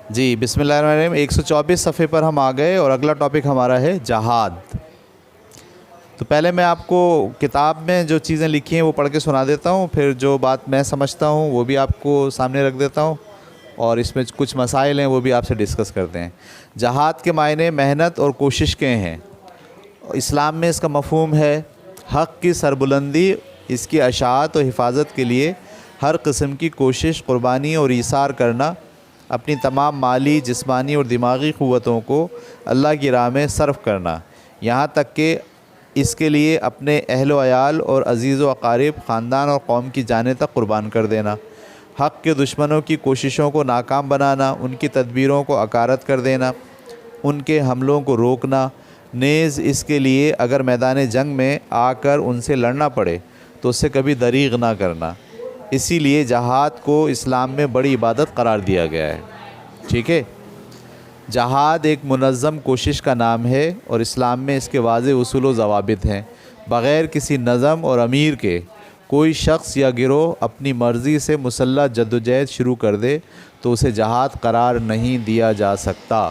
جی بسم اللہ الرحمن الرحیم 124 صفحے پر ہم آ گئے اور اگلا ٹاپک ہمارا ہے جہاد۔ تو پہلے میں آپ کو کتاب میں جو چیزیں لکھی ہیں وہ پڑھ کے سنا دیتا ہوں، پھر جو بات میں سمجھتا ہوں وہ بھی آپ کو سامنے رکھ دیتا ہوں، اور اس میں کچھ مسائل ہیں وہ بھی آپ سے ڈسکس کرتے ہیں۔ جہاد کے معنی محنت اور کوشش کے ہیں۔ اسلام میں اس کا مفہوم ہے حق کی سربلندی، اس کی اشاعت و حفاظت کے لیے ہر قسم کی کوشش، قربانی اور ایثار کرنا، اپنی تمام مالی، جسمانی اور دماغی قوتوں کو اللہ کی راہ میں صرف کرنا، یہاں تک کہ اس کے لیے اپنے اہل و عیال اور عزیز و اقارب، خاندان اور قوم کی جانیں تک قربان کر دینا، حق کے دشمنوں کی کوششوں کو ناکام بنانا، ان کی تدبیروں کو اکارت کر دینا، ان کے حملوں کو روکنا، نیز اس کے لیے اگر میدان جنگ میں آ کر ان سے لڑنا پڑے تو اس سے کبھی دریغ نہ کرنا۔ اسی لیے جہاد کو اسلام میں بڑی عبادت قرار دیا گیا ہے۔ ٹھیک ہے، جہاد ایک منظم کوشش کا نام ہے اور اسلام میں اس کے واضح اصول و ضوابط ہیں۔ بغیر کسی نظم اور امیر کے کوئی شخص یا گروہ اپنی مرضی سے مسلح جدوجہد شروع کر دے تو اسے جہاد قرار نہیں دیا جا سکتا۔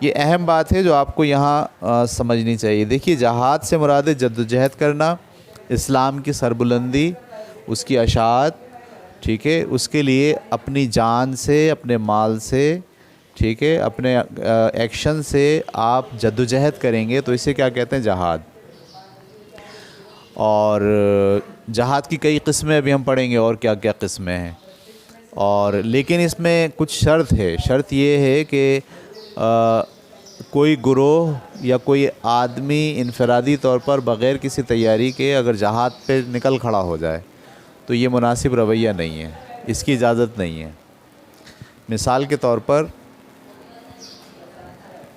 یہ اہم بات ہے جو آپ کو یہاں سمجھنی چاہیے۔ دیکھیے، جہاد سے مراد ہے جدوجہد کرنا، اسلام کی سربلندی، اس کی اشاعت، ٹھیک ہے، اس کے لیے اپنی جان سے، اپنے مال سے، ٹھیک ہے، اپنے ایکشن سے آپ جدوجہد کریں گے تو اسے کیا کہتے ہیں؟ جہاد۔ اور جہاد کی کئی قسمیں ابھی ہم پڑھیں گے اور کیا کیا قسمیں ہیں، اور لیکن اس میں کچھ شرط ہے۔ شرط یہ ہے کہ کوئی گروہ یا کوئی آدمی انفرادی طور پر بغیر کسی تیاری کے اگر جہاد پہ نکل کھڑا ہو جائے تو یہ مناسب رویہ نہیں ہے، اس کی اجازت نہیں ہے۔ مثال کے طور پر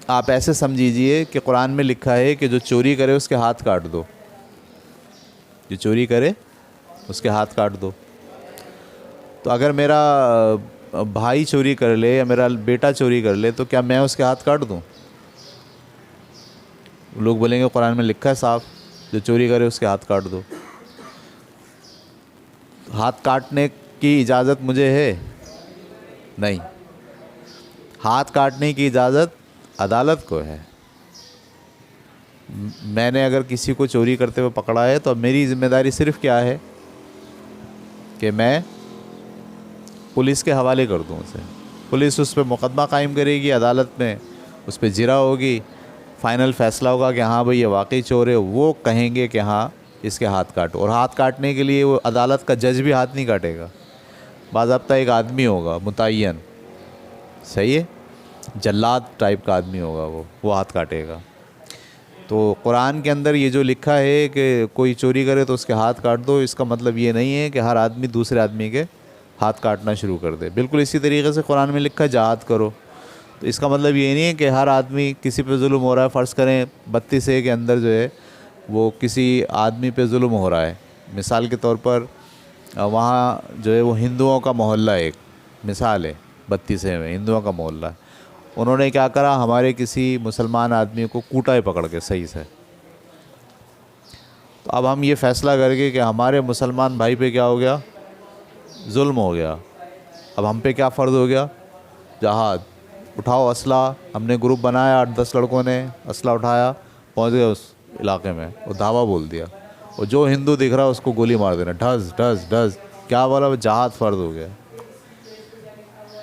آپ ایسے سمجھیے کہ قرآن میں لکھا ہے کہ جو چوری کرے اس کے ہاتھ کاٹ دو، جو چوری کرے اس کے ہاتھ کاٹ دو۔ تو اگر میرا بھائی چوری کر لے یا میرا بیٹا چوری کر لے تو کیا میں اس کے ہاتھ کاٹ دوں؟ لوگ بولیں گے قرآن میں لکھا ہے صاف، جو چوری کرے اس کے ہاتھ کاٹ دو۔ ہاتھ کاٹنے کی اجازت مجھے ہے؟ نہیں، ہاتھ کاٹنے کی اجازت عدالت کو ہے۔ میں نے اگر کسی کو چوری کرتے ہوئے پکڑا ہے تو اب میری ذمہ داری صرف کیا ہے کہ میں پولیس کے حوالے کر دوں اسے۔ پولیس اس پہ مقدمہ قائم کرے گی، عدالت میں اس پہ جرا ہوگی، فائنل فیصلہ ہوگا کہ ہاں بھئی یہ واقعی چور ہے، وہ کہیں گے کہ ہاں اس کے ہاتھ کاٹو۔ اور ہاتھ کاٹنے کے لیے وہ عدالت کا جج بھی ہاتھ نہیں کاٹے گا، باضابطہ ایک آدمی ہوگا متعین، صحیح ہے، جلاد ٹائپ کا آدمی ہوگا، وہ ہاتھ کاٹے گا۔ تو قرآن کے اندر یہ جو لکھا ہے کہ کوئی چوری کرے تو اس کے ہاتھ کاٹ دو، اس کا مطلب یہ نہیں ہے کہ ہر آدمی دوسرے آدمی کے ہاتھ کاٹنا شروع کر دے۔ بالکل اسی طریقے سے قرآن میں لکھا ہے جہاد کرو، تو اس کا مطلب یہ نہیں ہے کہ ہر آدمی کسی پہ ظلم ہو رہا ہے۔ فرض کریں 32A کے اندر جو ہے وہ کسی آدمی پہ ظلم ہو رہا ہے، مثال کے طور پر وہاں جو ہے وہ ہندوؤں کا محلہ، ایک مثال ہے 32A میں ہندوؤں کا محلہ ہے، انہوں نے کیا کرا، ہمارے کسی مسلمان آدمی کو کوٹا ہے پکڑ کے صحیح سے۔ تو اب ہم یہ فیصلہ کر کے کہ ہمارے مسلمان بھائی پہ کیا ہو گیا؟ ظلم ہو گیا۔ اب ہم پہ کیا فرض ہو گیا؟ جہاد۔ اٹھاؤ اسلحہ، ہم نے گروپ بنایا، 8-10 لڑکوں نے اسلحہ اٹھایا، پہنچ گئے اس علاقے میں، وہ دھاوا بول دیا، اور جو ہندو دکھ رہا اس کو گولی مار دینا، ڈھس ڈھس ڈھس، کیا بولا؟ وہ جہاد فرض ہو گیا۔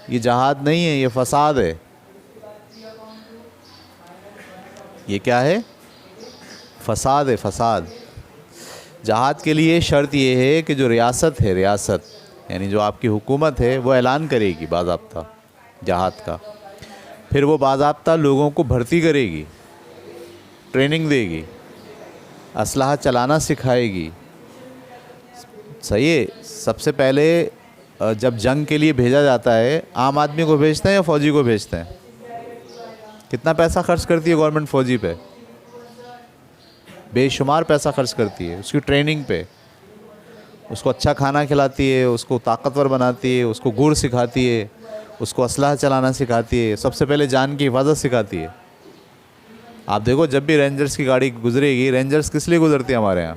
یہ جہاد نہیں ہے، یہ فساد ہے۔ یہ کیا ہے؟ فساد ہے، فساد۔ جہاد کے لیے شرط یہ ہے کہ جو ریاست ہے، ریاست یعنی جو آپ کی حکومت ہے، وہ اعلان کرے گی باضابطہ جہاد کا، پھر وہ باضابطہ لوگوں کو بھرتی کرے گی، ٹریننگ دے گی، اسلحہ چلانا سکھائے گی، صحیح ہے۔ سب سے پہلے جب جنگ کے لیے بھیجا جاتا ہے، عام آدمی کو بھیجتے ہیں یا فوجی کو بھیجتے ہیں؟ کتنا پیسہ خرچ کرتی ہے گورنمنٹ فوجی پہ؟ بے شمار پیسہ خرچ کرتی ہے اس کی ٹریننگ پہ، اس کو اچھا کھانا کھلاتی ہے، اس کو طاقتور بناتی ہے، اس کو گر سکھاتی ہے، اس کو اسلحہ چلانا سکھاتی ہے، سب سے پہلے جان کی حفاظت سکھاتی ہے۔ آپ دیکھو جب بھی رینجرز کی گاڑی گزرے گی، رینجرز کس لیے گزرتی ہے ہمارے یہاں؟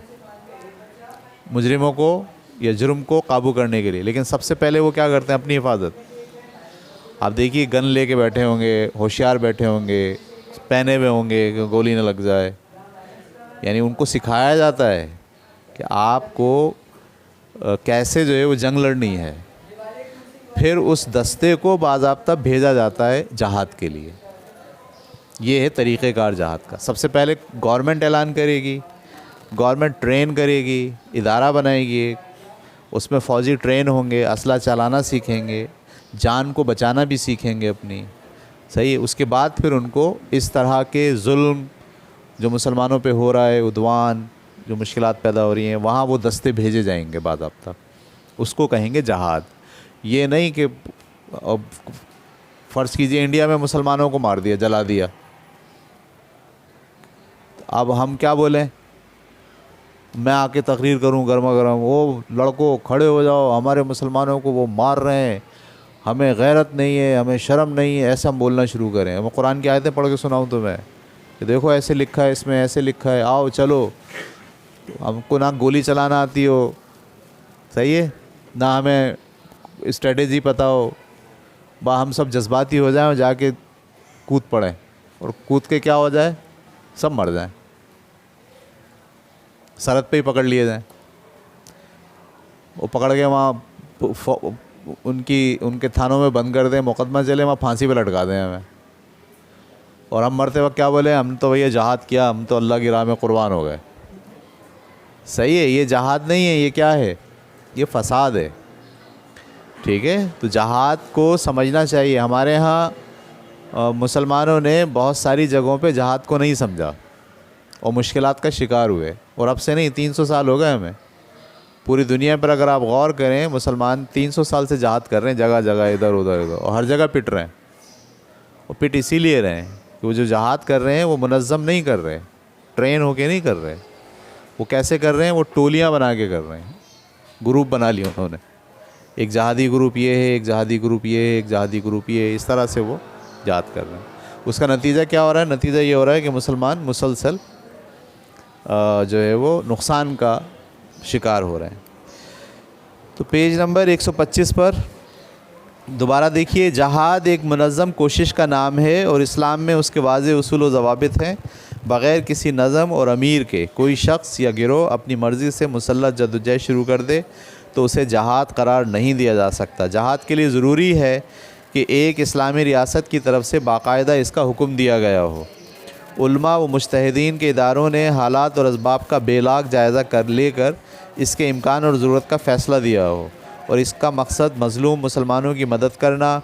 مجرموں کو یا جرم کو قابو کرنے کے لیے، لیکن سب سے پہلے وہ کیا کرتے ہیں؟ اپنی حفاظت۔ آپ دیکھیے گن لے کے بیٹھے ہوں گے, ہوشیار بیٹھے ہوں گے, پہنے ہوئے ہوں گے کہ گولی نہ لگ جائے. یعنی ان کو سکھایا جاتا ہے کہ آپ کو کیسے جو ہے وہ جنگ لڑنی ہے. پھر اس دستے کو باضابطہ بھیجا جاتا ہے جہاد کے لیے. یہ ہے طریقہ کار جہاد کا. سب سے پہلے گورنمنٹ اعلان کرے گی, گورنمنٹ ٹرین کرے گی, ادارہ بنائے گی, اس میں فوجی ٹرین ہوں گے, اسلحہ چلانا سیکھیں گے, جان کو بچانا بھی سیکھیں گے اپنی. صحیح. اس کے بعد پھر ان کو اس طرح کے ظلم جو مسلمانوں پہ ہو رہا ہے, عدوان, جو مشکلات پیدا ہو رہی ہیں, وہاں وہ دستے بھیجے جائیں گے باضابطہ. اس کو کہیں گے جہاد. یہ نہیں کہ فرض کیجئے انڈیا میں مسلمانوں کو مار دیا, جلا دیا, اب ہم کیا بولیں؟ میں آ کے تقریر کروں گرما گرم, وہ لڑکوں کھڑے ہو جاؤ, ہمارے مسلمانوں کو وہ مار رہے ہیں, ہمیں غیرت نہیں ہے, ہمیں شرم نہیں ہے, ایسا ہم بولنا شروع کریں. میں قرآن کی آیتیں پڑھ کے سناؤں تمہیں کہ دیکھو ایسے لکھا ہے, اس میں ایسے لکھا ہے, آؤ چلو. ہم کو نہ گولی چلانا آتی ہو, صحیح ہے, نہ ہمیں اسٹریٹجی پتہ ہو, ہم سب جذباتی ہو جائیں اور جا کے کود پڑیں, اور کود کے کیا ہو جائے, سب مر جائیں, سرحد پہ ہی پکڑ لیے جائیں. وہ پکڑ کے وہاں ان کے تھانوں میں بند کر دیں, مقدمہ چلے, وہاں پھانسی پہ لٹکا دیں ہمیں, اور ہم مرتے وقت کیا بولے, ہم تو بھیا جہاد کیا, ہم تو اللہ کی راہ میں قربان ہو گئے. صحیح ہے. یہ جہاد نہیں ہے, یہ کیا ہے, یہ فساد ہے. ٹھیک ہے. تو جہاد کو سمجھنا چاہیے. ہمارے ہاں مسلمانوں نے بہت ساری جگہوں پہ جہاد کو نہیں سمجھا اور مشکلات کا شکار ہوئے. اور اب سے نہیں, 300 سال ہو گئے ہمیں. پوری دنیا پر اگر آپ غور کریں, مسلمان 300 سال سے جہاد کر رہے ہیں, جگہ جگہ, ادھر ادھر ادھر, اور ہر جگہ پٹ رہے ہیں. اور پٹ اسی لیے رہے ہیں کہ وہ جو جہاد کر رہے ہیں وہ منظم نہیں کر رہے, ٹرین ہو کے نہیں کر رہے. وہ کیسے کر رہے ہیں, وہ ٹولیاں بنا کے کر رہے ہیں, گروپ بنا لیے انہوں نے. ایک جہادی گروپ یہ ہے, ایک جہادی گروپ یہ ہے, ایک جہادی گروپ یہ ہے, اس طرح سے وہ جہاد کر رہے ہیں. اس کا نتیجہ کیا ہو رہا ہے؟ نتیجہ یہ ہو رہا ہے کہ مسلمان مسلسل جو ہے وہ نقصان کا شکار ہو رہے ہیں. تو پیج نمبر 125 پر دوبارہ دیکھیے. جہاد ایک منظم کوشش کا نام ہے اور اسلام میں اس کے واضح اصول و ضوابط ہیں. بغیر کسی نظم اور امیر کے کوئی شخص یا گروہ اپنی مرضی سے مسلح جدوجہد شروع کر دے تو اسے جہاد قرار نہیں دیا جا سکتا. جہاد کے لیے ضروری ہے کہ ایک اسلامی ریاست کی طرف سے باقاعدہ اس کا حکم دیا گیا ہو. علماء و مجتہدین کے اداروں نے حالات اور اسباب کا بے لاگ جائزہ لے کر اس کے امکان اور ضرورت کا فیصلہ دیا ہو, اور اس کا مقصد مظلوم مسلمانوں کی مدد کرنا,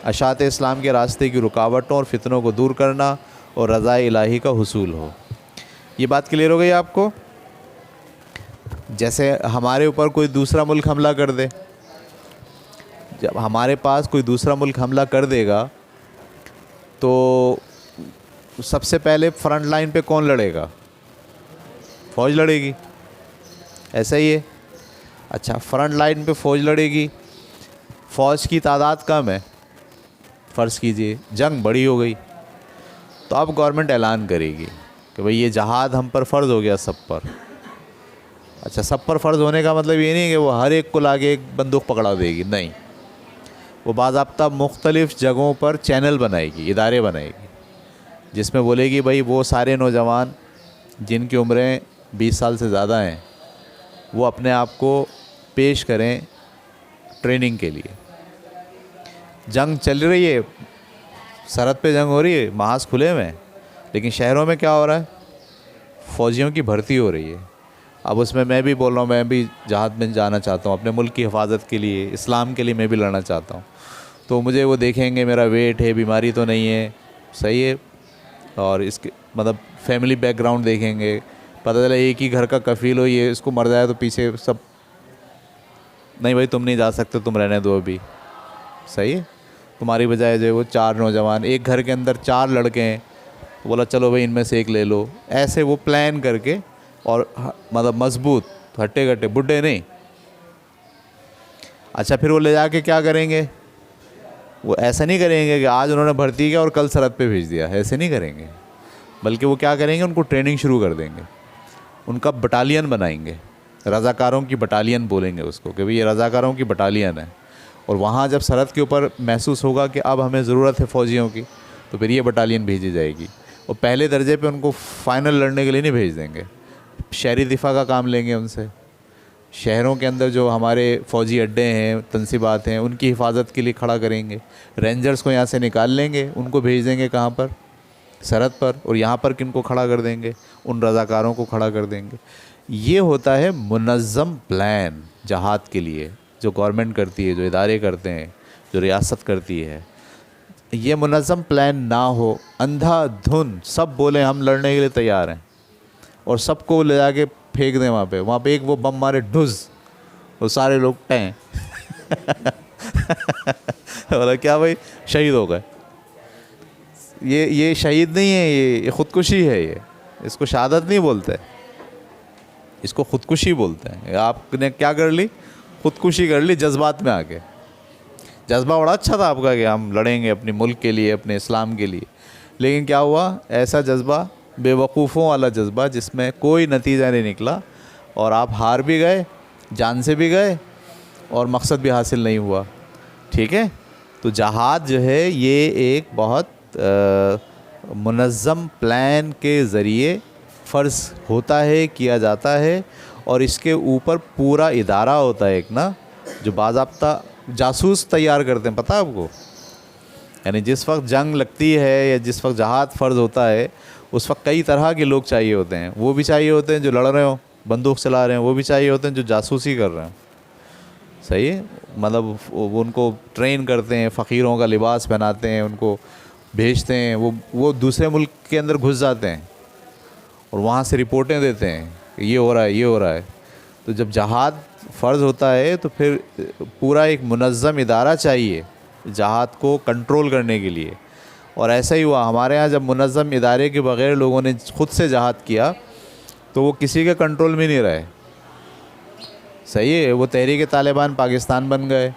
اشاعت اسلام کے راستے کی رکاوٹوں اور فتنوں کو دور کرنا اور رضا الہی کا حصول ہو. یہ بات کلیئر ہو گئی آپ کو؟ جیسے ہمارے اوپر کوئی دوسرا ملک حملہ کر دے, جب ہمارے پاس کوئی دوسرا ملک حملہ کر دے گا تو سب سے پہلے فرنٹ لائن پہ کون لڑے گا؟ فوج لڑے گی, ایسا ہی ہے. اچھا, فرنٹ لائن پہ فوج لڑے گی, فوج کی تعداد کم ہے, فرض کیجئے جنگ بڑی ہو گئی, تو اب گورنمنٹ اعلان کرے گی کہ بھئی یہ جہاد ہم پر فرض ہو گیا سب پر. اچھا, سب پر فرض ہونے کا مطلب یہ نہیں کہ وہ ہر ایک کو لا کے ایک بندوق پکڑا دے گی, نہیں. وہ باضابطہ مختلف جگہوں پر چینل بنائے گی, ادارے بنائے گی, جس میں بولے گی بھئی وہ سارے نوجوان جن کی عمریں 20 سال سے زیادہ ہیں وہ اپنے آپ کو پیش کریں ٹریننگ کے لیے. جنگ چل رہی ہے, سرحد پہ جنگ ہو رہی ہے, محاذ کھلے ہوئے ہیں, لیکن شہروں میں کیا ہو رہا ہے؟ فوجیوں کی بھرتی ہو رہی ہے. اب اس میں بھی بول رہا ہوں, میں بھی جہاد میں جانا چاہتا ہوں, اپنے ملک کی حفاظت کے لیے, اسلام کے لیے میں بھی لڑنا چاہتا ہوں. تو مجھے وہ دیکھیں گے میرا ویٹ ہے, بیماری تو نہیں ہے, صحیح ہے, اور اس کے مطلب فیملی بیک گراؤنڈ دیکھیں گے, پتہ چلا ایک ہی گھر کا کفیل ہو, یہ اس کو مر جائے تو پیچھے سب نہیں بھائی تم نہیں جا سکتے, تم رہنے دو ابھی, صحیح ہے. تمہاری بجائے جو ہے وہ 4 نوجوان, ایک گھر کے اندر 4 لڑکے ہیں, تو بولا چلو بھائی ان میں سے ایک لے لو. ایسے وہ پلان کر کے, اور مطلب مضبوط, ہٹے گٹے, بڈھے نہیں. اچھا, پھر وہ لے جا کے کیا کریں گے؟ وہ ایسا نہیں کریں گے کہ آج انہوں نے بھرتی کیا اور کل سرحد پہ بھیج دیا, ایسے نہیں کریں گے. بلکہ وہ کیا کریں گے, ان کو ٹریننگ شروع کر دیں گے, ان کا بٹالین بنائیں گے, رضاکاروں کی بٹالین بولیں گے اس کو کہ بھئی یہ رضاکاروں کی بٹالین ہے, اور وہاں جب سرحد کے اوپر محسوس ہوگا کہ اب ہمیں ضرورت ہے فوجیوں کی، تو پھر یہ بٹالین بھیجی جائے گی، اور پہلے درجے پہ ان کو فائنل لڑنے کے لیے نہیں بھیج دیں گے، شہری دفاع کا کام لیں گے ان سے. شہروں کے اندر جو ہمارے فوجی اڈے ہیں، تنصیبات ہیں، ان کی حفاظت کے لیے کھڑا کریں گے. رینجرز کو یہاں سے نکال لیں گے، ان کو بھیج دیں گے کہاں پر؟ سرحد پر. اور یہاں پر کن کو کھڑا کر دیں گے؟ ان رضاکاروں کو کھڑا کر دیں گے. یہ ہوتا ہے منظم پلان جہاد کے لیے، جو گورنمنٹ کرتی ہے، جو ادارے کرتے ہیں، جو ریاست کرتی ہے. یہ منظم پلان نہ ہو، اندھا دھن سب بولیں ہم لڑنے کے لیے تیار ہیں، اور سب کو لے جا کے پھینک دیں وہاں پہ ایک وہ بم مارے ڈھز، وہ سارے لوگ ٹیں بولا کیا بھائی شہید ہو گئے. یہ شہید نہیں ہے، یہ خودکشی ہے. یہ اس کو شہادت نہیں بولتے، اس کو خودکشی بولتے ہیں. آپ نے کیا کر لی؟ خودکشی کر لی جذبات میں آ کے. جذبہ بڑا اچھا تھا آپ کا کہ ہم لڑیں گے اپنے ملک کے لیے، اپنے اسلام کے لیے، لیکن کیا ہوا؟ ایسا جذبہ، بے وقوفوں والا جذبہ جس میں کوئی نتیجہ نہیں نکلا، اور آپ ہار بھی گئے، جان سے بھی گئے، اور مقصد بھی حاصل نہیں ہوا. ٹھیک ہے؟ تو جہاد جو ہے یہ ایک بہت منظم پلان کے ذریعے فرض ہوتا ہے، کیا جاتا ہے، اور اس کے اوپر پورا ادارہ ہوتا ہے ایک نا، جو باضابطہ جاسوس تیار کرتے ہیں. پتہ ہے آپ کو؟ یعنی جس وقت جنگ لگتی ہے یا جس وقت جہاد فرض ہوتا ہے، اس وقت کئی طرح کے لوگ چاہیے ہوتے ہیں. وہ بھی چاہیے ہوتے ہیں جو لڑ رہے ہوں، بندوق چلا رہے ہیں، وہ بھی چاہیے ہوتے ہیں جو جاسوسی کر رہے ہیں. صحیح ہے؟ مطلب وہ ان کو ٹرین کرتے ہیں، فقیروں کا لباس پہناتے ہیں، ان کو بھیجتے ہیں، وہ دوسرے ملک کے اندر گھس جاتے ہیں اور وہاں سے رپورٹیں دیتے ہیں کہ یہ ہو رہا ہے، یہ ہو رہا ہے. تو جب جہاد فرض ہوتا ہے تو پھر پورا ایک منظم ادارہ چاہیے جہاد کو کنٹرول کرنے کے لیے. اور ایسا ہی ہوا ہمارے ہاں، جب منظم ادارے کے بغیر لوگوں نے خود سے جہاد کیا تو وہ کسی کے کنٹرول میں نہیں رہے. صحیح ہے؟ وہ تحریک طالبان پاکستان بن گئے.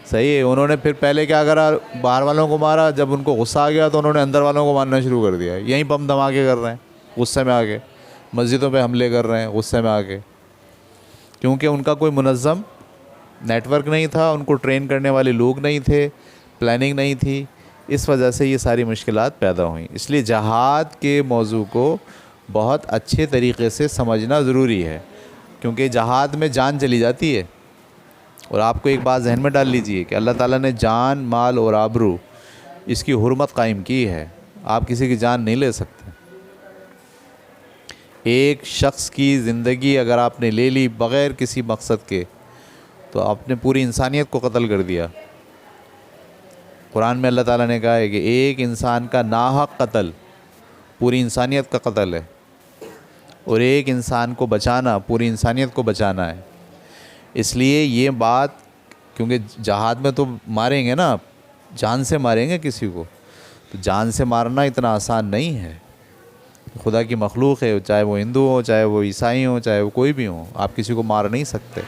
صحیح ہے؟ انہوں نے پھر پہلے کیا کرا؟ باہر والوں کو مارا. جب ان کو غصہ آ گیا تو انہوں نے اندر والوں کو مارنا شروع کر دیا. یہیں بم دھماکے کر رہے ہیں غصے میں آ کے، مسجدوں پہ حملے کر رہے ہیں غصے میں آ کے، کیونکہ ان کا کوئی منظم نیٹ ورک نہیں تھا، ان کو ٹرین کرنے والے لوگ نہیں تھے، پلاننگ نہیں تھی. اس وجہ سے یہ ساری مشکلات پیدا ہوئیں. اس لیے جہاد کے موضوع کو بہت اچھے طریقے سے سمجھنا ضروری ہے، کیونکہ جہاد میں جان چلی جاتی ہے. اور آپ کو ایک بات ذہن میں ڈال لیجئے کہ اللہ تعالیٰ نے جان، مال اور آبرو اس کی حرمت قائم کی ہے. آپ کسی کی جان نہیں لے سکتے. ایک شخص کی زندگی اگر آپ نے لے لی بغیر کسی مقصد کے تو آپ نے پوری انسانیت کو قتل کر دیا. قرآن میں اللہ تعالیٰ نے کہا ہے کہ ایک انسان کا ناحق قتل پوری انسانیت کا قتل ہے، اور ایک انسان کو بچانا پوری انسانیت کو بچانا ہے. اس لیے یہ بات، کیونکہ جہاد میں تو ماریں گے نا، جان سے ماریں گے کسی کو، تو جان سے مارنا اتنا آسان نہیں ہے. خدا کی مخلوق ہے، چاہے وہ ہندو ہو، چاہے وہ عیسائی ہوں، چاہے وہ کوئی بھی ہوں، آپ کسی کو مار نہیں سکتے.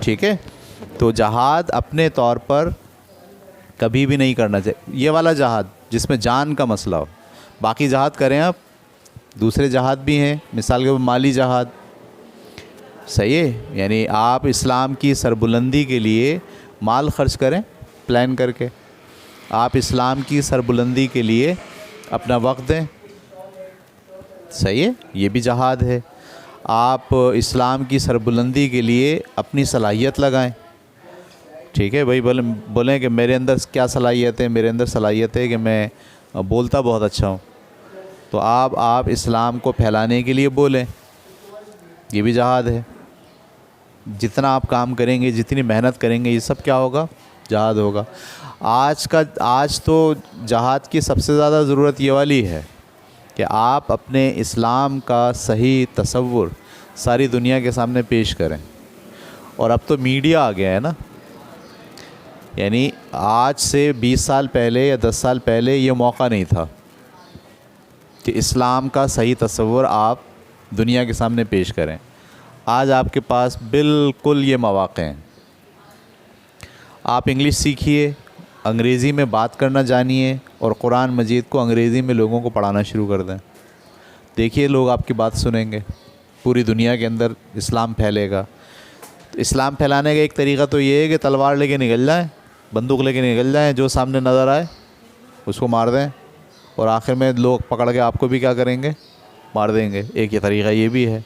ٹھیک ہے؟ تو جہاد اپنے طور پر کبھی بھی نہیں کرنا چاہیے. یہ والا جہاد جس میں جان کا مسئلہ ہو. باقی جہاد کریں آپ، دوسرے جہاد بھی ہیں، مثال کے طور پر مالی جہاد. صحیح ہے؟ یعنی آپ اسلام کی سربلندی کے لیے مال خرچ کریں پلان کر کے. آپ اسلام کی سربلندی کے لیے اپنا وقت دیں. صحیح ہے؟ یہ بھی جہاد ہے. آپ اسلام کی سربلندی کے لیے اپنی صلاحیت لگائیں. ٹھیک ہے بھائی؟ بولیں کہ میرے اندر کیا صلاحیت ہے؟ میرے اندر صلاحیت ہے کہ میں بولتا بہت اچھا ہوں، تو آپ اسلام کو پھیلانے کے لیے بولیں. یہ بھی جہاد ہے. جتنا آپ کام کریں گے، جتنی محنت کریں گے، یہ سب کیا ہوگا؟ جہاد ہوگا. آج تو جہاد کی سب سے زیادہ ضرورت یہ والی ہے کہ آپ اپنے اسلام کا صحیح تصور ساری دنیا کے سامنے پیش کریں. اور اب تو میڈیا آ گیا ہے نا. یعنی آج سے 20 سال پہلے یا 10 سال پہلے یہ موقع نہیں تھا کہ اسلام کا صحیح تصور آپ دنیا کے سامنے پیش کریں. آج آپ کے پاس بالکل یہ مواقع ہیں. آپ انگلش سیکھیے، انگریزی میں بات کرنا جانیے، اور قرآن مجید کو انگریزی میں لوگوں کو پڑھانا شروع کر دیں. دیکھیے لوگ آپ کی بات سنیں گے، پوری دنیا کے اندر اسلام پھیلے گا. تو اسلام پھیلانے کا ایک طریقہ تو یہ ہے کہ تلوار لے کے نکل جائیں، بندوق لے کے نکل جائیں، جو سامنے نظر آئے اس کو مار دیں، اور آخر میں لوگ پکڑ کے آپ کو بھی کیا کریں گے، مار دیں گے۔ ایک یہ طریقہ یہ بھی ہے،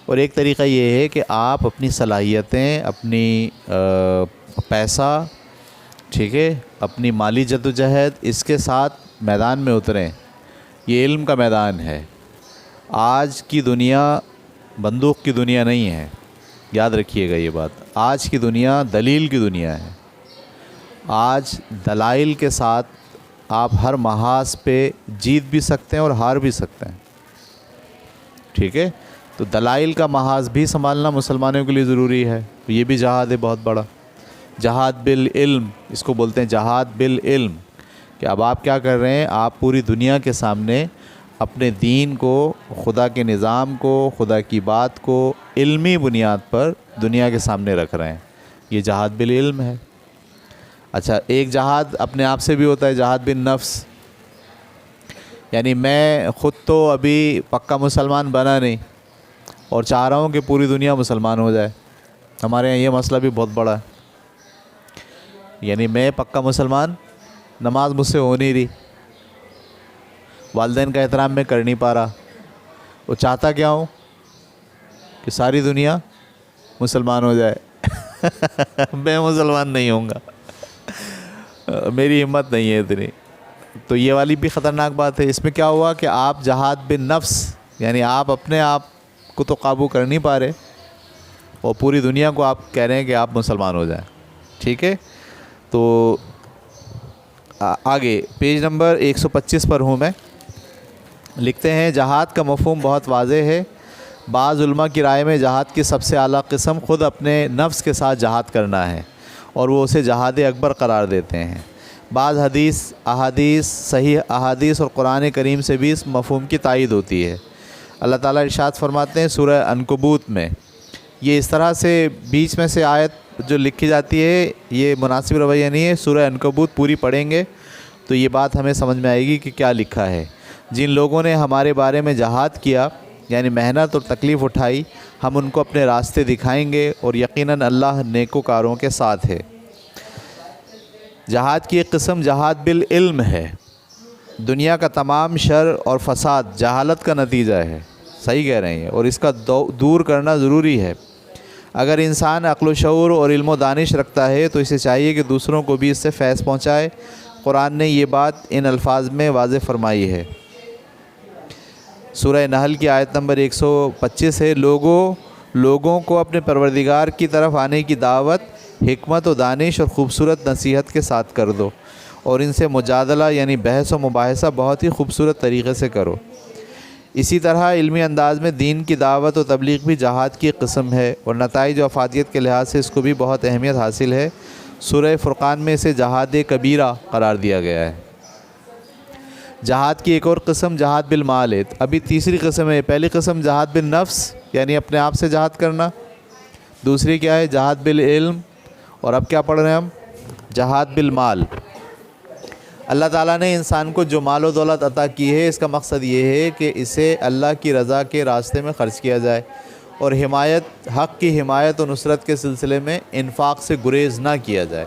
اور ایک طریقہ یہ ہے کہ آپ اپنی صلاحیتیں، اپنی پیسہ، ٹھیک ہے، اپنی مالی جدوجہد، اس کے ساتھ میدان میں اتریں۔ یہ علم کا میدان ہے۔ آج کی دنیا بندوق کی دنیا نہیں ہے، یاد رکھیے گا یہ بات۔ آج کی دنیا دلیل کی دنیا ہے۔ آج دلائل کے ساتھ آپ ہر محاذ پہ جیت بھی سکتے ہیں اور ہار بھی سکتے ہیں، ٹھیک ہے۔ تو دلائل کا محاذ بھی سنبھالنا مسلمانوں کے لیے ضروری ہے۔ یہ بھی جہاد ہے بہت بڑا، جہاد بالعلم، اس کو بولتے ہیں جہاد بالعلم، کہ اب آپ کیا کر رہے ہیں، آپ پوری دنیا کے سامنے اپنے دین کو، خدا کے نظام کو، خدا کی بات کو علمی بنیاد پر دنیا کے سامنے رکھ رہے ہیں۔ یہ جہاد بالعلم ہے۔ اچھا، ایک جہاد اپنے آپ سے بھی ہوتا ہے، جہاد بالنفس، یعنی میں خود تو ابھی پکا مسلمان بنا نہیں اور چاہ رہا ہوں کہ پوری دنیا مسلمان ہو جائے۔ ہمارے یہاں یہ مسئلہ بھی بہت بڑا ہے، یعنی میں پکا مسلمان، نماز مجھ سے ہو نہیں رہی، والدین کا احترام میں کر نہیں پا رہا، وہ چاہتا کیا ہوں کہ ساری دنیا مسلمان ہو جائے۔ میں مسلمان نہیں ہوں گا، میری ہمت نہیں ہے اتنی۔ تو یہ والی بھی خطرناک بات ہے۔ اس میں کیا ہوا کہ آپ جہاد بالنفس، یعنی آپ اپنے آپ کو تو قابو کر نہیں پا رہے اور پوری دنیا کو آپ کہہ رہے ہیں کہ آپ مسلمان ہو جائیں، ٹھیک ہے۔ تو آگے پیج نمبر 125 پر ہوں میں، لکھتے ہیں جہاد کا مفہوم بہت واضح ہے۔ بعض علماء کی رائے میں جہاد کی سب سے اعلیٰ قسم خود اپنے نفس کے ساتھ جہاد کرنا ہے، اور وہ اسے جہاد اکبر قرار دیتے ہیں۔ بعض احادیث، صحیح احادیث اور قرآن کریم سے بھی اس مفہوم کی تائید ہوتی ہے۔ اللہ تعالیٰ ارشاد فرماتے ہیں سورہ عنکبوت میں، یہ اس طرح سے بیچ میں سے آیت جو لکھی جاتی ہے، یہ مناسب رویہ نہیں ہے۔ سورہ عنکبوت پوری پڑھیں گے تو یہ بات ہمیں سمجھ میں آئے گی کہ کیا لکھا ہے۔ جن لوگوں نے ہمارے بارے میں جہاد کیا، یعنی محنت اور تکلیف اٹھائی، ہم ان کو اپنے راستے دکھائیں گے، اور یقیناً اللہ نیکوکاروں کے ساتھ ہے۔ جہاد کی ایک قسم جہاد بالعلم ہے۔ دنیا کا تمام شر اور فساد جہالت کا نتیجہ ہے، صحیح کہہ رہے ہیں، اور اس کا دور کرنا ضروری ہے۔ اگر انسان عقل و شعور اور علم و دانش رکھتا ہے تو اسے چاہیے کہ دوسروں کو بھی اس سے فیض پہنچائے۔ قرآن نے یہ بات ان الفاظ میں واضح فرمائی ہے۔ سورہ نحل کی آیت نمبر 125 ہے، لوگوں کو اپنے پروردگار کی طرف آنے کی دعوت حکمت و دانش اور خوبصورت نصیحت کے ساتھ کر دو، اور ان سے مجادلہ یعنی بحث و مباحثہ بہت ہی خوبصورت طریقے سے کرو۔ اسی طرح علمی انداز میں دین کی دعوت و تبلیغ بھی جہاد کی ایک قسم ہے، اور نتائج و افادیت کے لحاظ سے اس کو بھی بہت اہمیت حاصل ہے۔ سورہ فرقان میں اسے جہاد کبیرہ قرار دیا گیا ہے۔ جہاد کی ایک اور قسم جہاد بالمال ہے۔ ابھی تیسری قسم ہے، پہلی قسم جہاد بالنفس یعنی اپنے آپ سے جہاد کرنا، دوسری کیا ہے جہاد بالعلم، اور اب کیا پڑھ رہے ہیں ہم، جہاد بالمال۔ اللہ تعالیٰ نے انسان کو جو مال و دولت عطا کی ہے، اس کا مقصد یہ ہے کہ اسے اللہ کی رضا کے راستے میں خرچ کیا جائے، اور حق کی حمایت و نصرت کے سلسلے میں انفاق سے گریز نہ کیا جائے۔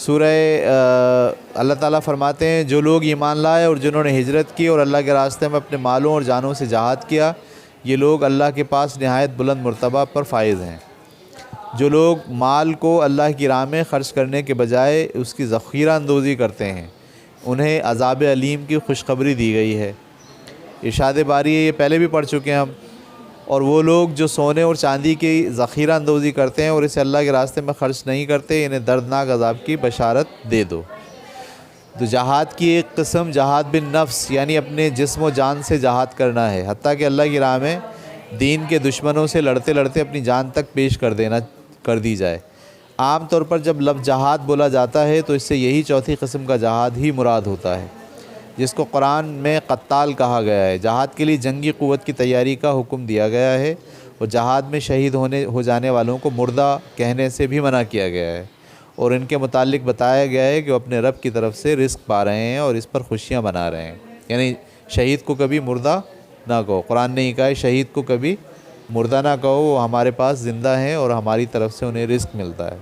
اللہ تعالیٰ فرماتے ہیں جو لوگ ایمان لائے اور جنہوں نے ہجرت کی اور اللہ کے راستے میں اپنے مالوں اور جانوں سے جہاد کیا، یہ لوگ اللہ کے پاس نہایت بلند مرتبہ پر فائز ہیں۔ جو لوگ مال کو اللہ کی راہ میں خرچ کرنے کے بجائے اس کی ذخیرہ اندوزی کرتے ہیں، انہیں عذاب علیم کی خوشخبری دی گئی ہے۔ ارشاد باری ہے، یہ پہلے بھی پڑھ چکے ہیں ہم۔ اور وہ لوگ جو سونے اور چاندی کی ذخیرہ اندوزی کرتے ہیں اور اسے اللہ کے راستے میں خرچ نہیں کرتے، انہیں دردناک عذاب کی بشارت دے دو۔ تو جہاد کی ایک قسم جہاد بالنفس یعنی اپنے جسم و جان سے جہاد کرنا ہے، حتیٰ کہ اللہ کی راہ میں دین کے دشمنوں سے لڑتے لڑتے اپنی جان تک پیش کر دی جائے۔ عام طور پر جب لفظ جہاد بولا جاتا ہے تو اس سے یہی چوتھی قسم کا جہاد ہی مراد ہوتا ہے، جس کو قرآن میں قتال کہا گیا ہے۔ جہاد کے لیے جنگی قوت کی تیاری کا حکم دیا گیا ہے، اور جہاد میں شہید ہو جانے والوں کو مردہ کہنے سے بھی منع کیا گیا ہے، اور ان کے متعلق بتایا گیا ہے کہ وہ اپنے رب کی طرف سے رزق پا رہے ہیں اور اس پر خوشیاں منا رہے ہیں۔ یعنی شہید کو کبھی مردہ نہ کہو، قرآن نے یہ کہا ہے شہید کو کبھی مردہ نہ کہو، وہ ہمارے پاس زندہ ہیں اور ہماری طرف سے انہیں رزق ملتا ہے۔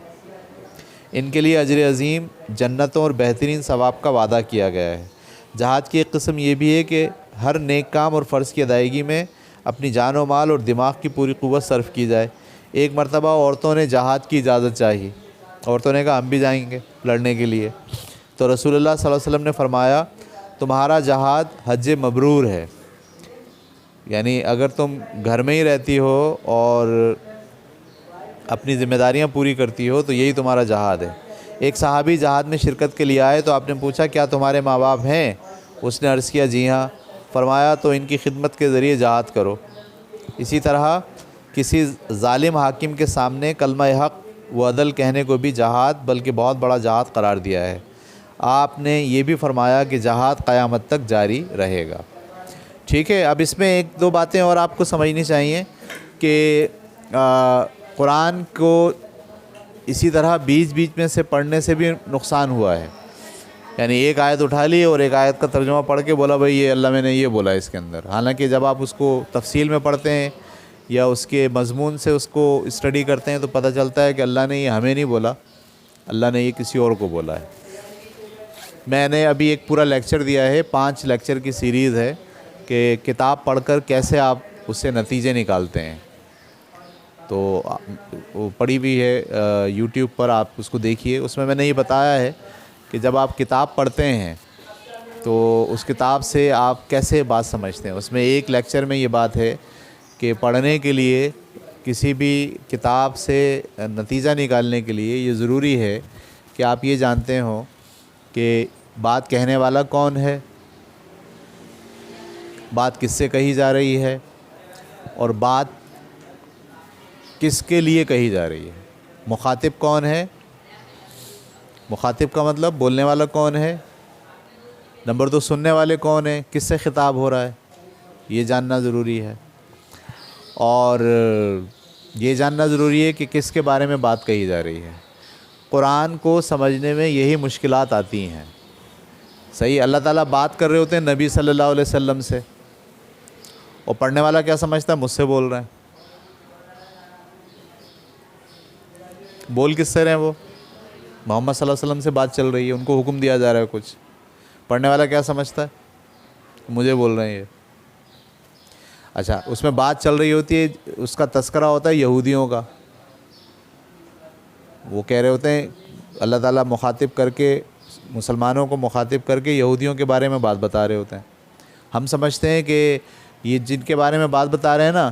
ان کے لیے اجر عظیم، جنتوں اور بہترین ثواب کا وعدہ کیا گیا ہے۔ جہاد کی ایک قسم یہ بھی ہے کہ ہر نیک کام اور فرض کی ادائیگی میں اپنی جان و مال اور دماغ کی پوری قوت صرف کی جائے۔ ایک مرتبہ عورتوں نے جہاد کی اجازت چاہی، عورتوں نے کہا ہم بھی جائیں گے لڑنے کے لیے، تو رسول اللہ صلی اللہ علیہ وسلم نے فرمایا تمہارا جہاد حج مبرور ہے، یعنی اگر تم گھر میں ہی رہتی ہو اور اپنی ذمہ داریاں پوری کرتی ہو تو یہی تمہارا جہاد ہے۔ ایک صحابی جہاد میں شرکت کے لیے آئے تو آپ نے پوچھا کیا تمہارے ماں باپ ہیں؟ اس نے عرض کیا جی ہاں۔ فرمایا تو ان کی خدمت کے ذریعے جہاد کرو۔ اسی طرح کسی ظالم حاکم کے سامنے کلمہ حق و عدل کہنے کو بھی جہاد بلکہ بہت بڑا جہاد قرار دیا ہے۔ آپ نے یہ بھی فرمایا کہ جہاد قیامت تک جاری رہے گا۔ ٹھیک ہے، اب اس میں ایک دو باتیں اور آپ کو سمجھنی چاہیے کہ قرآن کو اسی طرح بیچ بیچ میں سے پڑھنے سے بھی نقصان ہوا ہے، یعنی ایک آیت اٹھا لی اور ایک آیت کا ترجمہ پڑھ کے بولا بھائی یہ اللہ میں نے یہ بولا ہے اس کے اندر، حالانکہ جب آپ اس کو تفصیل میں پڑھتے ہیں یا اس کے مضمون سے اس کو اسٹڈی کرتے ہیں تو پتہ چلتا ہے کہ اللہ نے یہ ہمیں نہیں بولا، اللہ نے یہ کسی اور کو بولا ہے۔ میں نے ابھی ایک پورا لیکچر دیا ہے، 5 لیکچر کی سیریز ہے کہ کتاب پڑھ کر کیسے آپ اس سے نتیجے نکالتے ہیں، تو وہ پڑھی ہوئی ہے یوٹیوب پر، آپ اس کو دیکھیے۔ اس میں میں نے یہ بتایا ہے کہ جب آپ کتاب پڑھتے ہیں تو اس کتاب سے آپ کیسے بات سمجھتے ہیں۔ اس میں ایک لیکچر میں یہ بات ہے کہ پڑھنے کے لیے کسی بھی کتاب سے نتیجہ نکالنے کے لیے یہ ضروری ہے کہ آپ یہ جانتے ہوں کہ بات کہنے والا کون ہے، بات کس سے کہی جا رہی ہے، اور بات کس کے لیے کہی جا رہی ہے، مخاطب کون ہے، مخاطب کا مطلب بولنے والا کون ہے، نمبر 2 سننے والے کون ہیں، کس سے خطاب ہو رہا ہے، یہ جاننا ضروری ہے، اور یہ جاننا ضروری ہے کہ کس کے بارے میں بات کہی جا رہی ہے۔ قرآن کو سمجھنے میں یہی مشکلات آتی ہیں۔ صحیح، اللہ تعالیٰ بات کر رہے ہوتے ہیں نبی صلی اللہ علیہ وسلم سے، اور پڑھنے والا کیا سمجھتا ہے، مجھ سے بول رہے ہیں۔ بول کس سے رہے ہیں وہ؟ محمد صلی اللہ علیہ وسلم سے بات چل رہی ہے، ان کو حکم دیا جا رہا ہے کچھ۔ پڑھنے والا کیا سمجھتا ہے، مجھے بول رہے ہیں یہ۔ اچھا، اس میں بات چل رہی ہوتی ہے، اس کا تذکرہ ہوتا ہے یہودیوں کا، وہ کہہ رہے ہوتے ہیں، اللہ تعالیٰ مخاطب کر کے مسلمانوں کو مخاطب کر کے یہودیوں کے بارے میں بات بتا رہے ہوتے ہیں۔ ہم سمجھتے ہیں کہ یہ جن کے بارے میں بات بتا رہے ہیں نا،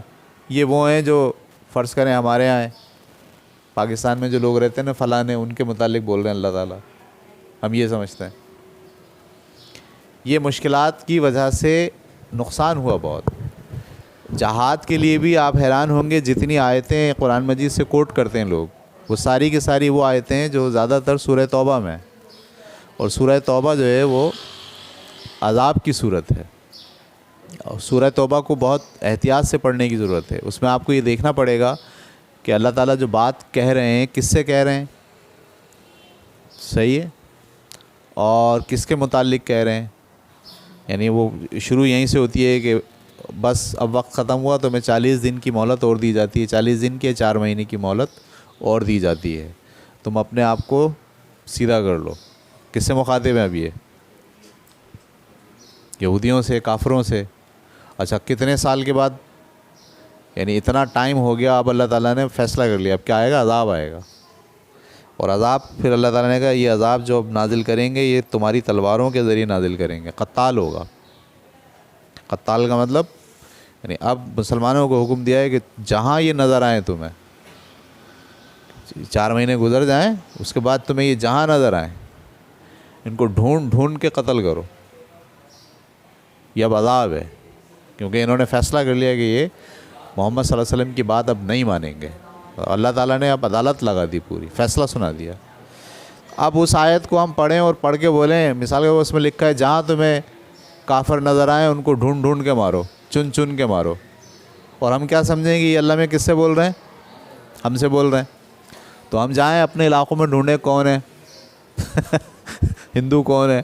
یہ وہ ہیں جو فرض کریں ہمارے یہاں ہیں، پاکستان میں جو لوگ رہتے ہیں نا فلاں ہیں، ان کے متعلق بول رہے ہیں اللہ تعالیٰ، ہم یہ سمجھتے ہیں۔ یہ مشکلات کی وجہ سے نقصان ہوا بہت۔ جہاد کے لیے بھی آپ حیران ہوں گے جتنی آیتیں قرآن مجید سے کوٹ کرتے ہیں لوگ، وہ ساری کی ساری وہ آیتیں ہیں جو زیادہ تر سورہ توبہ میں ہیں، اور سورہ توبہ جو ہے وہ عذاب کی صورت ہے، اور سورہ توبہ کو بہت احتیاط سے پڑھنے کی ضرورت ہے۔ اس میں آپ کو یہ دیکھنا پڑے گا کہ اللہ تعالیٰ جو بات کہہ رہے ہیں کس سے کہہ رہے ہیں، صحیح ہے، اور کس کے متعلق کہہ رہے ہیں۔ یعنی وہ شروع یہیں سے ہوتی ہے کہ بس اب وقت ختم ہوا تو میں 40 دن کی مہلت اور دی جاتی ہے، 40 دن کی 4 مہینے کی مہلت اور دی جاتی ہے، تم اپنے آپ کو سیدھا کر لو۔ کس سے مخاطب ہیں اب یہ؟ یہودیوں سے، کافروں سے۔ اچھا، کتنے سال کے بعد، یعنی اتنا ٹائم ہو گیا، اب اللہ تعالیٰ نے فیصلہ کر لیا اب کیا آئے گا، عذاب آئے گا، اور عذاب پھر اللہ تعالیٰ نے کہا یہ عذاب جو اب نازل کریں گے یہ تمہاری تلواروں کے ذریعے نازل کریں گے، قتال ہوگا۔ قتال کا مطلب یعنی اب مسلمانوں کو حکم دیا ہے کہ جہاں یہ نظر آئیں تمہیں، 4 مہینے گزر جائیں اس کے بعد تمہیں یہ جہاں نظر آئیں ان کو ڈھونڈ ڈھونڈ کے قتل کرو، یہ اب عذاب ہے، کیونکہ انہوں نے فیصلہ کر لیا کہ یہ محمد صلی اللہ علیہ وسلم کی بات اب نہیں مانیں گے۔ اللہ تعالیٰ نے اب عدالت لگا دی، پوری فیصلہ سنا دیا۔ اب اس آیت کو ہم پڑھیں اور پڑھ کے بولیں، مثال کے اس میں لکھا ہے جہاں تمہیں کافر نظر آئیں ان کو ڈھونڈ ڈھونڈ کے مارو، چن چن کے مارو، اور ہم کیا سمجھیں گے یہ اللہ میں کس سے بول رہے ہیں، ہم سے بول رہے ہیں، تو ہم جائیں اپنے علاقوں میں ڈھونڈیں کون ہے ہندو کون ہے،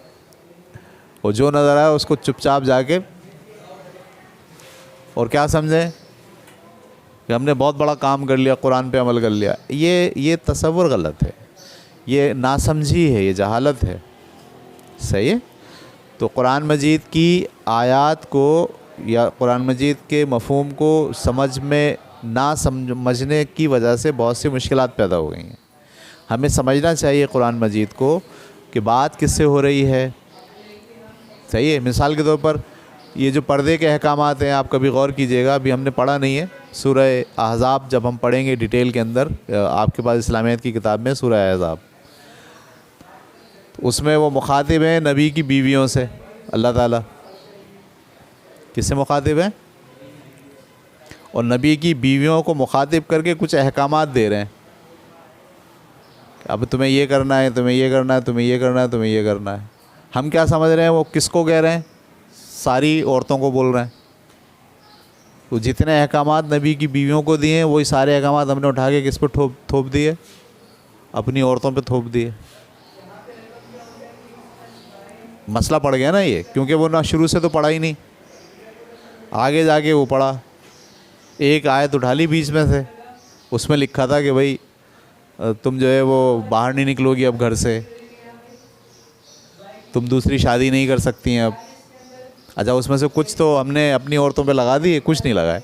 اور جو نظر آئے اس کو چپ چاپ جا کے، اور کیا سمجھیں کہ ہم نے بہت بڑا کام کر لیا، قرآن پہ عمل کر لیا. یہ تصور غلط ہے، یہ ناسمجھی ہے، یہ جہالت ہے. صحیح ہے. تو قرآن مجید کی آیات کو یا قرآن مجید کے مفہوم کو سمجھ میں نہ سمجھنے کی وجہ سے بہت سی مشکلات پیدا ہو گئی ہیں. ہمیں سمجھنا چاہیے قرآن مجید کو کہ بات کس سے ہو رہی ہے. صحیح ہے. مثال کے طور پر یہ جو پردے کے احکامات ہیں، آپ کبھی غور کیجئے گا، ابھی ہم نے پڑھا نہیں ہے. سورہ احزاب جب ہم پڑھیں گے ڈیٹیل کے اندر، آپ کے پاس اسلامیت کی کتاب میں سورہ احزاب، اس میں وہ مخاطب ہیں نبی کی بیویوں سے. اللہ تعالیٰ کس سے مخاطب ہیں؟ اور نبی کی بیویوں کو مخاطب کر کے کچھ احکامات دے رہے ہیں. اب تمہیں یہ کرنا ہے، تمہیں یہ کرنا ہے، تمہیں یہ کرنا ہے، تمہیں یہ کرنا ہے. ہم کیا سمجھ رہے ہیں؟ وہ کس کو کہہ رہے ہیں؟ ساری عورتوں کو بول رہے ہیں. تو جتنے احکامات نبی کی بیویوں کو دیے ہیں، وہی سارے احکامات ہم نے اٹھا کے کس پہ تھوپ دیے؟ اپنی عورتوں پہ تھوپ دیے. مسئلہ پڑ گیا نا یہ، کیونکہ وہ نہ شروع سے تو پڑھا ہی نہیں، آگے جا کے وہ پڑھا. ایک آیت اٹھا لی بیچ میں سے، اس میں لکھا تھا کہ بھائی تم جو ہے وہ باہر نہیں نکلو گی اب گھر سے، تم دوسری شادی نہیں کر سکتی ہیں اب. اچھا، اس میں سے کچھ تو ہم نے اپنی عورتوں پہ لگا دی، کچھ نہیں لگائے.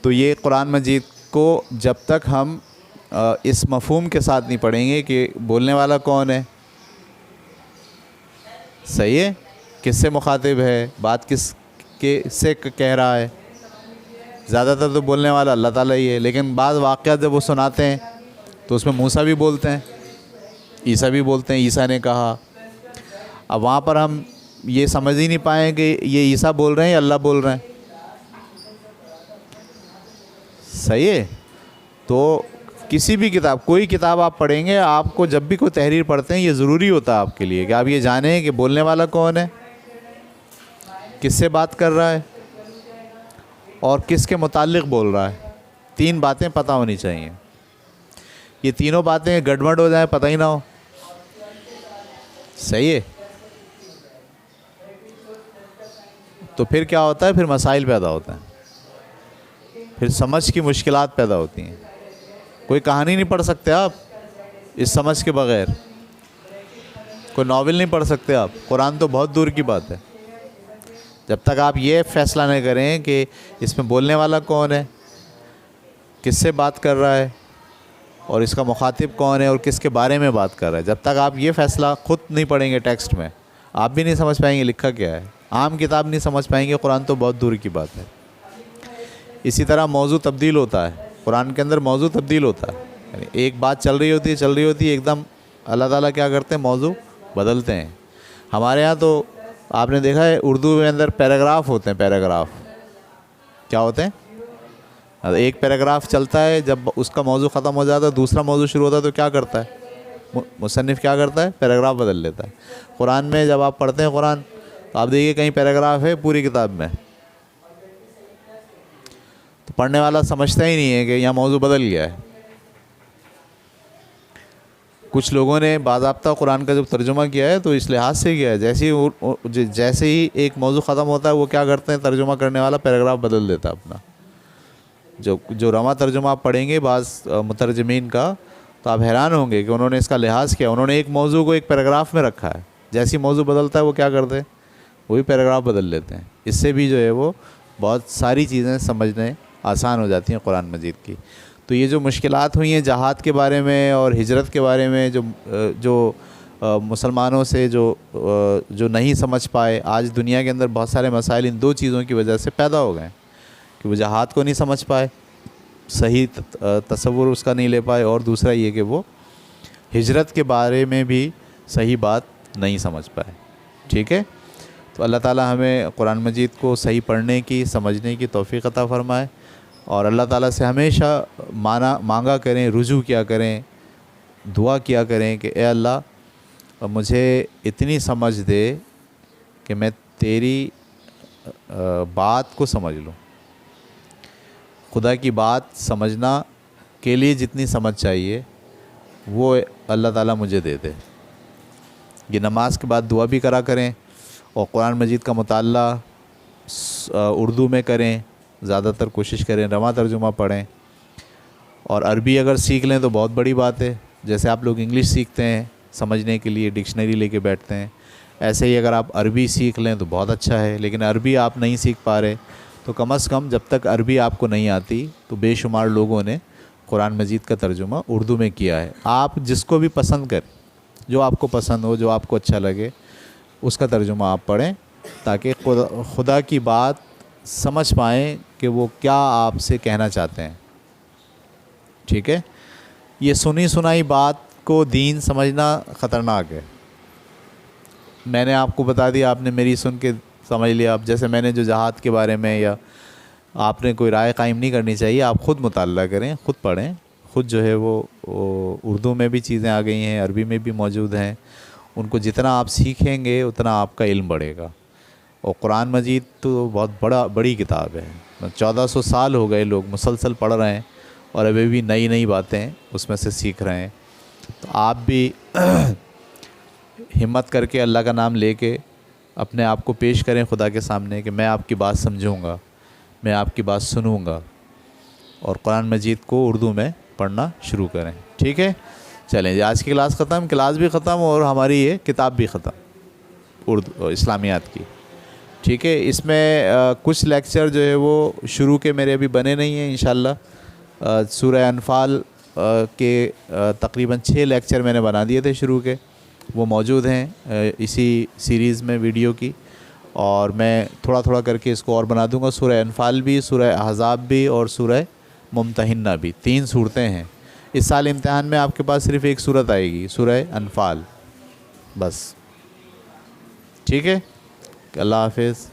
تو یہ قرآن مجید کو جب تک ہم اس مفہوم کے ساتھ نہیں پڑھیں گے کہ بولنے والا کون ہے، صحیح ہے، کس سے مخاطب ہے، بات کس کے سے کہہ رہا ہے. زیادہ تر تو بولنے والا اللہ تعالیٰ ہی ہے، لیکن بعض واقعات جب وہ سناتے ہیں تو اس میں موسیٰ بھی بولتے ہیں، عیسیٰ بھی بولتے ہیں، عیسیٰ نے کہا. اب وہاں پر ہم یہ سمجھ ہی نہیں پائیں کہ یہ عیسیٰ بول رہے ہیں یا اللہ بول رہے ہیں. صحیح ہے. تو کسی بھی کتاب، کوئی کتاب آپ پڑھیں گے، آپ کو جب بھی کوئی تحریر پڑھتے ہیں، یہ ضروری ہوتا ہے آپ کے لیے کہ آپ یہ جانیں کہ بولنے والا کون ہے، کس سے بات کر رہا ہے، اور کس کے متعلق بول رہا ہے. 3 باتیں پتہ ہونی چاہیے. یہ تینوں باتیں گڑبڑ ہو جائیں، پتہ ہی نہ ہو. صحیح ہے. تو پھر کیا ہوتا ہے؟ پھر مسائل پیدا ہوتے ہیں، پھر سمجھ کی مشکلات پیدا ہوتی ہیں. کوئی کہانی نہیں پڑھ سکتے آپ اس سمجھ کے بغیر، کوئی ناول نہیں پڑھ سکتے آپ. قرآن تو بہت دور کی بات ہے. جب تک آپ یہ فیصلہ نہیں کریں کہ اس میں بولنے والا کون ہے، کس سے بات کر رہا ہے، اور اس کا مخاطب کون ہے، اور کس کے بارے میں بات کر رہا ہے، جب تک آپ یہ فیصلہ خود نہیں پڑھیں گے ٹیکسٹ میں، آپ بھی نہیں سمجھ پائیں گے لکھا کیا ہے. عام کتاب نہیں سمجھ پائیں گے. قرآن تو بہت دور کی بات ہے. اسی طرح موضوع تبدیل ہوتا ہے. قرآن کے اندر موضوع تبدیل ہوتا ہے. یعنی ایک بات چل رہی ہوتی ہے ایک دم اللہ تعالیٰ کیا کرتے ہیں؟ موضوع بدلتے ہیں. ہمارے ہاں تو آپ نے دیکھا ہے اردو کے اندر پیراگراف ہوتے ہیں. پیراگراف کیا ہوتے ہیں؟ ایک پیراگراف چلتا ہے، جب اس کا موضوع ختم ہو جاتا ہے دوسرا موضوع شروع ہوتا ہے تو کیا کرتا ہے مصنف؟ کیا کرتا ہے؟ پیراگراف بدل لیتا ہے. قرآن میں جب آپ پڑھتے ہیں قرآن تو آپ دیکھیے کہیں پیراگراف ہے پوری کتاب میں، تو پڑھنے والا سمجھتا ہی نہیں ہے کہ یہاں موضوع بدل گیا ہے. کچھ لوگوں نے باضابطہ قرآن کا جب ترجمہ کیا ہے تو اس لحاظ سے کیا ہے، جیسے ہی ایک موضوع ختم ہوتا ہے وہ کیا کرتے ہیں، ترجمہ کرنے والا پیراگراف بدل دیتا ہے اپنا. جو رواں ترجمہ آپ پڑھیں گے بعض مترجمین کا تو آپ حیران ہوں گے کہ انہوں نے اس کا لحاظ کیا. انہوں نے ایک موضوع کو ایک پیراگراف میں رکھا ہے، جیسی موضوع بدلتا ہے وہ کیا کرتے ہیں، وہی پیراگراف بدل لیتے ہیں. اس سے بھی جو ہے وہ بہت ساری چیزیں سمجھنے آسان ہو جاتی ہیں قرآن مجید کی. تو یہ جو مشکلات ہوئی ہیں جہاد کے بارے میں اور ہجرت کے بارے میں، جو مسلمانوں سے جو نہیں سمجھ پائے، آج دنیا کے اندر بہت سارے مسائل ان 2 چیزوں کی وجہ سے پیدا ہو گئے کہ وہ جہاد کو نہیں سمجھ پائے، صحیح تصور اس کا نہیں لے پائے، اور دوسرا یہ کہ وہ ہجرت کے بارے میں بھی صحیح بات نہیں سمجھ پائے. ٹھیک ہے. تو اللہ تعالیٰ ہمیں قرآن مجید کو صحیح پڑھنے کی، سمجھنے کی توفیق عطا فرمائے، اور اللہ تعالیٰ سے ہمیشہ مانگا کریں، رجوع کیا کریں، دعا کیا کریں کہ اے اللہ مجھے اتنی سمجھ دے کہ میں تیری بات کو سمجھ لوں. خدا کی بات سمجھنا کے لیے جتنی سمجھ چاہیے وہ اللہ تعالیٰ مجھے دے دے. یہ نماز کے بعد دعا بھی کرا کریں، اور قرآن مجید کا مطالعہ اردو میں کریں، زیادہ تر کوشش کریں رواں ترجمہ پڑھیں. اور عربی اگر سیکھ لیں تو بہت بڑی بات ہے. جیسے آپ لوگ انگلش سیکھتے ہیں سمجھنے کے لیے ڈکشنری لے کے بیٹھتے ہیں, ایسے ہی اگر آپ عربی سیکھ لیں تو بہت اچھا ہے. لیکن عربی آپ نہیں سیکھ پا رہے تو کم از کم جب تک عربی آپ کو نہیں آتی تو بے شمار لوگوں نے قرآن مجید کا ترجمہ اردو میں کیا ہے. آپ جس کو بھی پسند کریں, جو آپ کو پسند ہو, جو آپ کو اچھا لگے, اس کا ترجمہ آپ پڑھیں تاکہ خدا کی بات سمجھ پائیں کہ وہ کیا آپ سے کہنا چاہتے ہیں. ٹھیک ہے, یہ سنی سنائی بات کو دین سمجھنا خطرناک ہے. میں نے آپ کو بتا دیا, آپ نے میری سن کے سمجھ لیا. اب جیسے میں نے جو جہاد کے بارے میں, یا آپ نے کوئی رائے قائم نہیں کرنی چاہیے, آپ خود مطالعہ کریں, خود پڑھیں, خود جو ہے وہ اردو میں بھی چیزیں آ گئی ہیں, عربی میں بھی موجود ہیں. ان کو جتنا آپ سیکھیں گے اتنا آپ کا علم بڑھے گا. اور قرآن مجید تو بہت بڑی کتاب ہے. 1400 سال ہو گئے لوگ مسلسل پڑھ رہے ہیں اور ابھی بھی نئی نئی باتیں اس میں سے سیکھ رہے ہیں. تو آپ بھی ہمت کر کے اللہ کا نام لے کے اپنے آپ کو پیش کریں خدا کے سامنے کہ میں آپ کی بات سمجھوں گا, میں آپ کی بات سنوں گا, اور قرآن مجید کو اردو میں پڑھنا شروع کریں. ٹھیک ہے, چلیں جی, آج کی کلاس بھی ختم اور ہماری یہ کتاب بھی ختم اردو اسلامیات کی. ٹھیک ہے, اس میں کچھ لیکچر جو ہے وہ شروع کے میرے ابھی بنے نہیں ہیں. انشاءاللہ سورہ انفال کے تقریباً 6 لیکچر میں نے بنا دیے تھے شروع کے, وہ موجود ہیں اسی سیریز میں ویڈیو کی, اور میں تھوڑا تھوڑا کر کے اس کو اور بنا دوں گا. سورہ انفال بھی, سورہ احزاب بھی, اور سورہ ممتحنہ بھی, 3 صورتیں ہیں. اس سال امتحان میں آپ کے پاس صرف ایک صورت آئے گی, سورہ انفال, بس. ٹھیک ہے, اللہ حافظ.